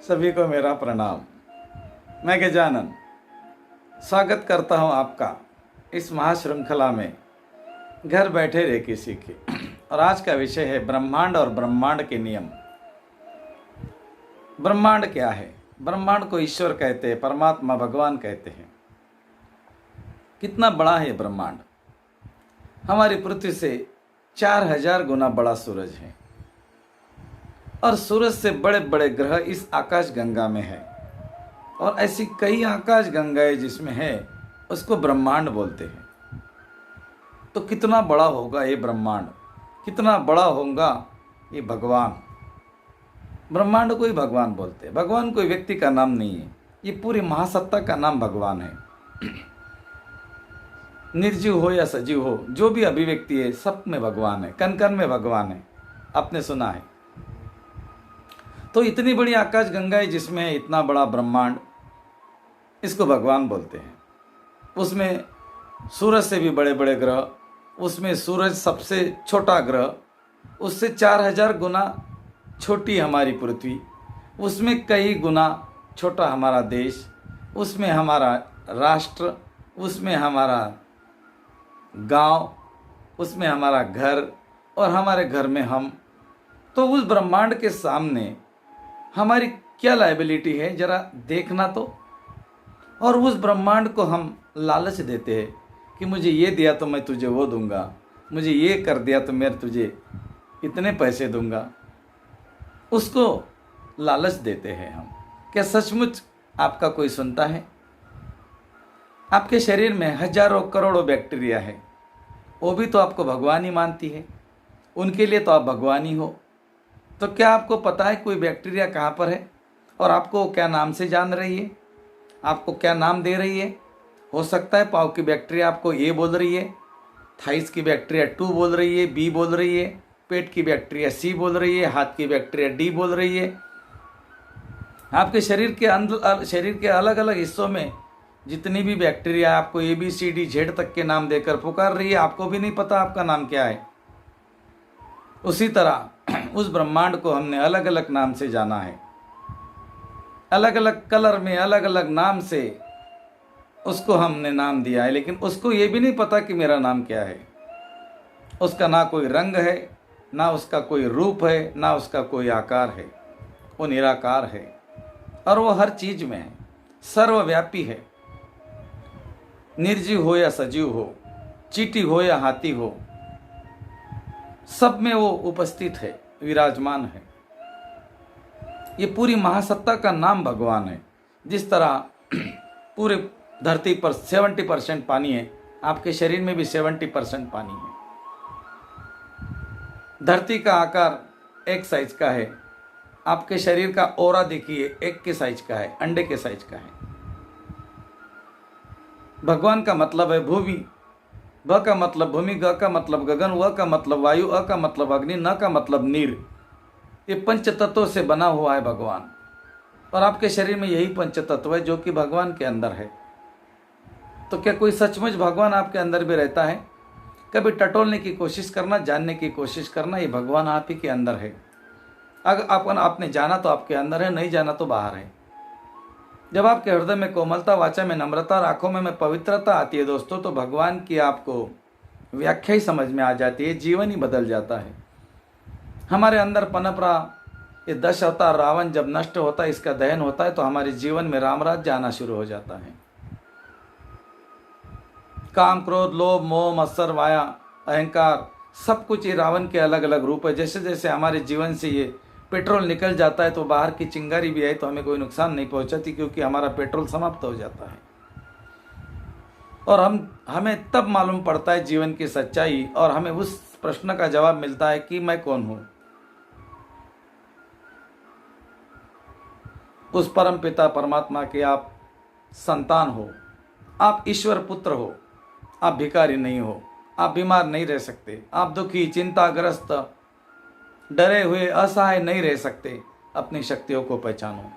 सभी को मेरा प्रणाम। मैं गजानन स्वागत करता हूं आपका इस महाश्रृंखला में घर बैठे रेकी सीखे। और आज का विषय है ब्रह्मांड और ब्रह्मांड के नियम। ब्रह्मांड क्या है? ब्रह्मांड को ईश्वर कहते हैं, परमात्मा भगवान कहते हैं। कितना बड़ा है ब्रह्मांड? हमारी पृथ्वी से 4000 गुना बड़ा सूरज है और सूरज से बड़े बड़े ग्रह इस आकाश गंगा में है। और ऐसी कई आकाश गंगाएं जिसमें है उसको ब्रह्मांड बोलते हैं। तो कितना बड़ा होगा ये ब्रह्मांड, कितना बड़ा होगा ये भगवान। ब्रह्मांड को ही भगवान बोलते हैं। भगवान कोई व्यक्ति का नाम नहीं है, ये पूरी महासत्ता का नाम भगवान है। निर्जीव हो या सजीव हो, जो भी अभिव्यक्ति है सब में भगवान है, कण कण में भगवान है। आपने सुना है। तो इतनी बड़ी आकाश गंगा है जिसमें है इतना बड़ा ब्रह्मांड, इसको भगवान बोलते हैं। उसमें सूरज से भी बड़े बड़े ग्रह, उसमें सूरज सबसे छोटा ग्रह, उससे 4000 गुना छोटी हमारी पृथ्वी, उसमें कई गुना छोटा हमारा देश, उसमें हमारा राष्ट्र, उसमें हमारा गांव, उसमें हमारा घर और हमारे घर में हम। तो उस ब्रह्मांड के सामने हमारी क्या लायबिलिटी है जरा देखना तो। और उस ब्रह्मांड को हम लालच देते हैं कि मुझे ये दिया तो मैं तुझे वो दूंगा, मुझे ये कर दिया तो मैं तुझे इतने पैसे दूंगा। उसको लालच देते हैं हम। क्या सचमुच आपका कोई सुनता है? आपके शरीर में हजारों करोड़ों बैक्टीरिया है, वो भी तो आपको भगवान ही मानती है, उनके लिए तो आप भगवान ही हो। तो क्या आपको पता है कोई बैक्टीरिया कहाँ पर है और आपको क्या नाम से जान रही है, आपको क्या नाम दे रही है? हो सकता है पाव की बैक्टीरिया आपको ए बोल रही है, थाइस की बैक्टीरिया 2 बोल रही है, बी बोल रही है, पेट की बैक्टीरिया सी बोल रही है, हाथ की बैक्टीरिया डी बोल रही है। आपके शरीर के अलग अलग हिस्सों में जितनी भी बैक्टीरिया आपको A B C D Z तक के नाम देकर पुकार रही है, आपको भी नहीं पता आपका नाम क्या है। उसी तरह उस ब्रह्मांड को हमने अलग अलग नाम से जाना है, अलग अलग कलर में अलग अलग नाम से उसको हमने नाम दिया है। लेकिन उसको ये भी नहीं पता कि मेरा नाम क्या है। उसका ना कोई रंग है, ना उसका कोई रूप है, ना उसका कोई आकार है। वो निराकार है और वो हर चीज में है, सर्वव्यापी है। निर्जीव हो या सजीव हो, चींटी हो या हाथी हो, सब में वो उपस्थित है, विराजमान है। ये पूरी महासत्ता का नाम भगवान है। जिस तरह पूरे धरती पर 70% पानी है, आपके शरीर में भी 70% पानी है। धरती का आकार एक साइज का है, आपके शरीर का ओरा देखिए एक के साइज का है, अंडे के साइज का है। भगवान का मतलब है भूमि, भ का मतलब भूमि, ग का मतलब गगन, व का मतलब वायु, अ का मतलब अग्नि, न का मतलब नीर। ये पंच तत्वों से बना हुआ है भगवान। और आपके शरीर में यही पंच तत्व है जो कि भगवान के अंदर है। तो क्या कोई सचमुच भगवान आपके अंदर भी रहता है? कभी टटोलने की कोशिश करना, जानने की कोशिश करना, ये भगवान आप ही के अंदर है। अगर आपने जाना तो आपके अंदर है, नहीं जाना तो बाहर है। जब आपके हृदय में कोमलता, वाचा में नम्रता और आंखों में पवित्रता आती है दोस्तों, तो भगवान की आपको व्याख्या ही समझ में आ जाती है, जीवन ही बदल जाता है। हमारे अंदर पनप रहा ये 10 अवतार रावण जब नष्ट होता है, इसका दहन होता है, तो हमारे जीवन में रामराज्य आना शुरू हो जाता है। काम, क्रोध, लोभ, मोह, मत्सर, माया, अहंकार, सब कुछ ये रावण के अलग अलग रूप है। जैसे जैसे हमारे जीवन से ये पेट्रोल निकल जाता है तो बाहर की चिंगारी भी आई तो हमें कोई नुकसान नहीं पहुंचाती, क्योंकि हमारा पेट्रोल समाप्त हो जाता है। और हमें तब मालूम पड़ता है जीवन की सच्चाई, और हमें उस प्रश्न का जवाब मिलता है कि मैं कौन हूं। उस परम पिता परमात्मा के आप संतान हो, आप ईश्वर पुत्र हो, आप भिखारी नहीं हो, आप बीमार नहीं रह सकते, आप दुखी, चिंताग्रस्त, डरे हुए, असहाय नहीं रह सकते। अपनी शक्तियों को पहचानो।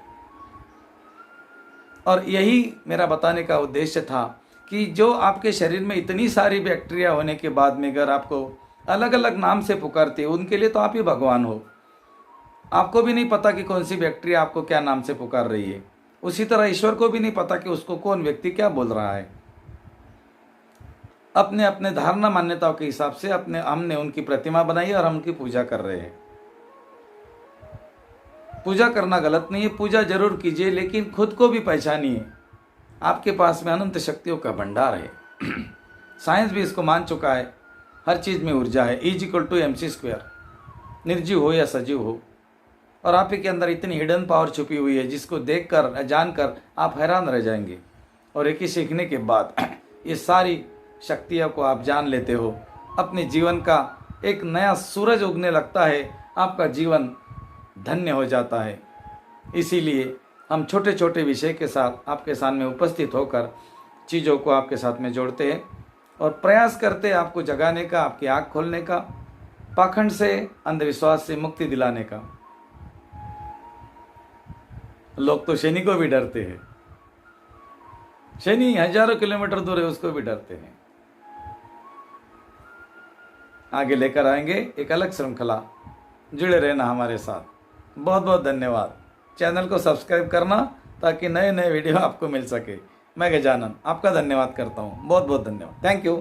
और यही मेरा बताने का उद्देश्य था कि जो आपके शरीर में इतनी सारी बैक्टीरिया होने के बाद में अगर आपको अलग अलग नाम से पुकारते, उनके लिए तो आप ही भगवान हो। आपको भी नहीं पता कि कौन सी बैक्टीरिया आपको क्या नाम से पुकार रही है। उसी तरह ईश्वर को भी नहीं पता कि उसको कौन व्यक्ति क्या बोल रहा है। अपने अपने धारणा मान्यताओं के हिसाब से हमने उनकी प्रतिमा बनाई है और हम उनकी पूजा कर रहे हैं। पूजा करना गलत नहीं है, पूजा जरूर कीजिए, लेकिन खुद को भी पहचानिए। आपके पास में अनंत शक्तियों का भंडार है। साइंस भी इसको मान चुका है, हर चीज में ऊर्जा है। E=mc², निर्जीव हो या सजीव हो। और आप ही के अंदर इतनी हिडन पावर छुपी हुई है जिसको देखकर जानकर आप हैरान रह जाएंगे। और एक ही सीखने के बाद ये सारी शक्तियों को आप जान लेते हो, अपने जीवन का एक नया सूरज उगने लगता है, आपका जीवन धन्य हो जाता है। इसीलिए हम छोटे छोटे विषय के साथ आपके सामने उपस्थित होकर चीज़ों को आपके साथ में जोड़ते हैं और प्रयास करते हैं आपको जगाने का, आपकी आँख खोलने का, पाखंड से, अंधविश्वास से मुक्ति दिलाने का। लोग तो शनि को भी डरते हैं, शनि हजारों किलोमीटर दूर है, उसको भी डरते हैं। आगे लेकर आएंगे एक अलग श्रृंखला, जुड़े रहना हमारे साथ। बहुत बहुत धन्यवाद। चैनल को सब्सक्राइब करना ताकि नए नए वीडियो आपको मिल सके। मैं गजानन आपका धन्यवाद करता हूँ, बहुत बहुत धन्यवाद। Thank you.